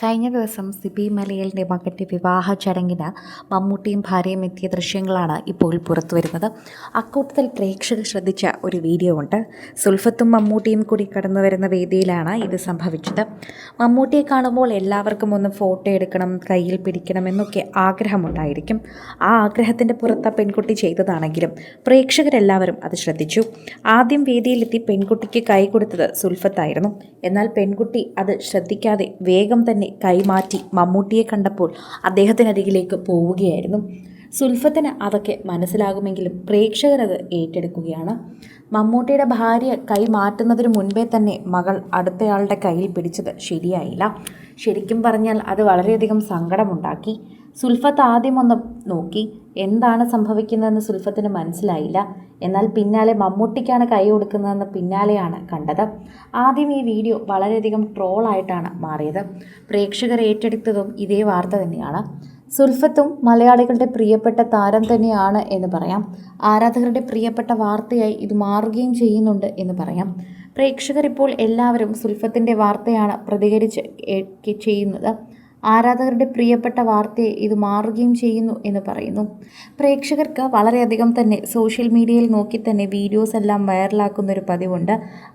കഴിഞ്ഞ ദിവസം സിബി മലയിലിൻ്റെ മകൻ്റെ വിവാഹ ചടങ്ങിന് മമ്മൂട്ടിയും ഭാര്യയും എത്തിയ ദൃശ്യങ്ങളാണ് ഇപ്പോൾ പുറത്തു വരുന്നത്. അക്കൂട്ടത്തിൽ പ്രേക്ഷകർ ശ്രദ്ധിച്ച ഒരു വീഡിയോ ഉണ്ട്. സുൽഫത്തും മമ്മൂട്ടിയും കൂടി കടന്നു വരുന്ന വേദിയിലാണ് ഇത് സംഭവിച്ചത്. മമ്മൂട്ടിയെ കാണുമ്പോൾ എല്ലാവർക്കും ഒന്ന് ഫോട്ടോ എടുക്കണം, കയ്യിൽ പിടിക്കണം എന്നൊക്കെ ആഗ്രഹമുണ്ടായിരിക്കും. ആ ആഗ്രഹത്തിൻ്റെ പുറത്ത് പെൺകുട്ടി ചെയ്തതാണെങ്കിലും പ്രേക്ഷകരെല്ലാവരും അത് ശ്രദ്ധിച്ചു. ആദ്യം വേദിയിലെത്തി പെൺകുട്ടിക്ക് കൈ കൊടുത്തത് സുൽഫത്തായിരുന്നു. എന്നാൽ പെൺകുട്ടി അത് ശ്രദ്ധിക്കാതെ വേഗം തന്നെ കൈമാറ്റി മമ്മൂട്ടിയെ കണ്ടപ്പോൾ അദ്ദേഹത്തിനരികിലേക്ക് പോവുകയായിരുന്നു. സുൽഫത്തിന് അതൊക്കെ മനസ്സിലാകുമെങ്കിലും പ്രേക്ഷകരത് ഏറ്റെടുക്കുകയാണ്. മമ്മൂട്ടിയുടെ ഭാര്യ കൈ മാറ്റുന്നതിന് മുൻപേ തന്നെ മകൾ അടുത്തയാളുടെ കയ്യിൽ പിടിച്ചത് ശരിയായില്ല. ശരിക്കും പറഞ്ഞാൽ അത് വളരെയധികം സങ്കടമുണ്ടാക്കി. സുൽഫത്ത് ആദ്യമൊന്ന് നോക്കി, എന്താണ് സംഭവിക്കുന്നതെന്ന് സുൽഫത്തിന് മനസ്സിലായില്ല. എന്നാൽ പിന്നാലെ മമ്മൂട്ടിക്കാണ് കൈ കൊടുക്കുന്നതെന്ന് പിന്നാലെയാണ് കണ്ടത്. ആദ്യം ഈ വീഡിയോ വളരെയധികം ട്രോളായിട്ടാണ് മാറിയത്. പ്രേക്ഷകർ ഏറ്റെടുത്തതും ഇതേ വാർത്ത തന്നെയാണ്. സുൽഫത്തും മലയാളികളുടെ പ്രിയപ്പെട്ട താരം തന്നെയാണ് എന്ന് പറയാം. ആരാധകരുടെ പ്രിയപ്പെട്ട വാർത്തയായി ഇത് മാറുകയും ചെയ്യുന്നുണ്ട് എന്ന് പറയാം. പ്രേക്ഷകർ ഇപ്പോൾ എല്ലാവരും സുൽഫത്തിൻ്റെ വാർത്തയാണ് പ്രതികരിച്ച് ചെയ്യുന്നത്. ആരാധകരുടെ പ്രിയപ്പെട്ട വാർത്തയെ ഇത് മാറുകയും ചെയ്യുന്നു എന്ന് പറയുന്നു. പ്രേക്ഷകർക്ക് വളരെയധികം തന്നെ സോഷ്യൽ മീഡിയയിൽ നോക്കി തന്നെ വീഡിയോസ് എല്ലാം വൈറലാക്കുന്നൊരു പതിവുണ്ട്.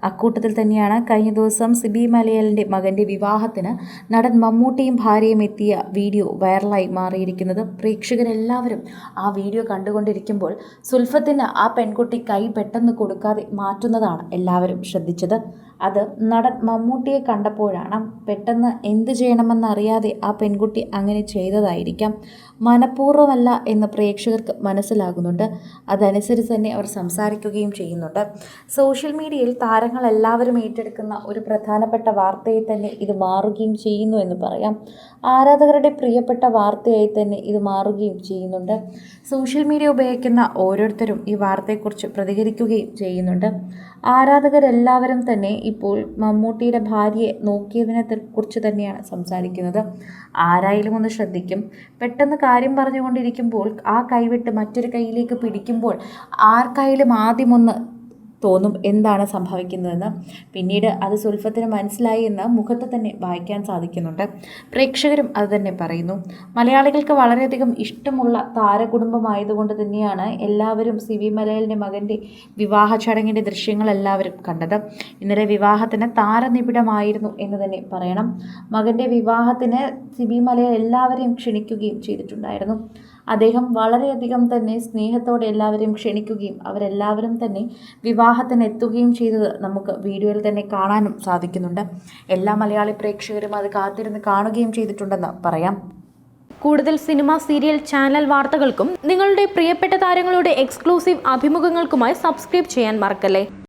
അക്കൂട്ടത്തിൽ തന്നെയാണ് കഴിഞ്ഞ ദിവസം സിബി മലയിലിൻ്റെ മകൻ്റെ വിവാഹത്തിന് നടൻ മമ്മൂട്ടിയും ഭാര്യയും എത്തിയ വീഡിയോ വൈറലായി മാറിയിരിക്കുന്നത്. പ്രേക്ഷകരെല്ലാവരും ആ വീഡിയോ കണ്ടുകൊണ്ടിരിക്കുമ്പോൾ സുൽഫത്തിന് ആ പെൺകുട്ടി കൈ പെട്ടെന്ന് കൊടുക്കാതെ മാറ്റുന്നതാണ് എല്ലാവരും ശ്രദ്ധിച്ചത്. അത് നടൻ മമ്മൂട്ടിയെ കണ്ടപ്പോഴാണ്. പെട്ടെന്ന് എന്ത് ചെയ്യണമെന്നറിയാതെ ആ പെൺകുട്ടി അങ്ങനെ ചെയ്തതായിരിക്കാം. മനഃപൂർവ്വമല്ല എന്ന് പ്രേക്ഷകർക്ക് മനസ്സിലാകുന്നുണ്ട്. അതനുസരിച്ച് തന്നെ അവർ സംസാരിക്കുകയും ചെയ്യുന്നുണ്ട്. സോഷ്യൽ മീഡിയയിൽ താരങ്ങളെല്ലാവരും ഏറ്റെടുക്കുന്ന ഒരു പ്രധാനപ്പെട്ട വാർത്തയെ തന്നെ ഇത് മാറുകയും ചെയ്യുന്നു എന്ന് പറയാം. ആരാധകരുടെ പ്രിയപ്പെട്ട വാർത്തയായി തന്നെ ഇത് മാറുകയും ചെയ്യുന്നുണ്ട്. സോഷ്യൽ മീഡിയ ഉപയോഗിക്കുന്ന ഓരോരുത്തരും ഈ വാർത്തയെക്കുറിച്ച് പ്രതികരിക്കുകയും ചെയ്യുന്നുണ്ട്. ആരാധകരെല്ലാവരും തന്നെ ഇപ്പോൾ മമ്മൂട്ടിയുടെ ഭാര്യയെ നോക്കിയതിനെ കുറിച്ച് തന്നെയാണ് സംസാരിക്കുന്നത്. ആരായാലും ഒന്ന് ശ്രദ്ധിക്കും. പെട്ടെന്ന് കാര്യം പറഞ്ഞുകൊണ്ടിരിക്കുമ്പോൾ ആ കൈവിട്ട് മറ്റൊരു കൈയിലേക്ക് പിടിക്കുമ്പോൾ ആർക്കായാലും ആദ്യമൊന്ന് തോന്നും എന്താണ് സംഭവിക്കുന്നതെന്ന്. പിന്നീട് അത് സുൽഫത്തിന് മനസ്സിലായി എന്ന് മുഖത്ത് തന്നെ വായിക്കാൻ സാധിക്കുന്നുണ്ട്. പ്രേക്ഷകരും അത് തന്നെ പറയുന്നു. മലയാളികൾക്ക് വളരെയധികം ഇഷ്ടമുള്ള താരകുടുംബമായതുകൊണ്ട് തന്നെയാണ് എല്ലാവരും സിബി മലയിലിൻ്റെ മകൻ്റെ വിവാഹ ചടങ്ങിൻ്റെ ദൃശ്യങ്ങൾ എല്ലാവരും കണ്ടത്. ഇന്നലെ വിവാഹത്തിന് താരനിബിഡമായിരുന്നു എന്ന് തന്നെ പറയണം. മകൻ്റെ വിവാഹത്തിന് സിബി മലയിൽ എല്ലാവരെയും ക്ഷണിക്കുകയും ചെയ്തിട്ടുണ്ടായിരുന്നു. അദ്ദേഹം വളരെയധികം തന്നെ സ്നേഹത്തോടെ എല്ലാവരെയും ക്ഷണിക്കുകയും അവരെല്ലാവരും തന്നെ വിവാഹത്തിന് എത്തുകയും ചെയ്തത് നമുക്ക് വീഡിയോയിൽ തന്നെ കാണാനും സാധിക്കുന്നുണ്ട്. എല്ലാ മലയാളി പ്രേക്ഷകരും അത് കാത്തിരുന്ന് കാണുകയും ചെയ്തിട്ടുണ്ടെന്ന് പറയാം. കൂടുതൽ സിനിമ, സീരിയൽ, ചാനൽ വാർത്തകൾക്കും നിങ്ങളുടെ പ്രിയപ്പെട്ട താരങ്ങളുടെ എക്സ്ക്ലൂസീവ് അഭിമുഖങ്ങൾക്കുമായി സബ്സ്ക്രൈബ് ചെയ്യാൻ മറക്കല്ലേ.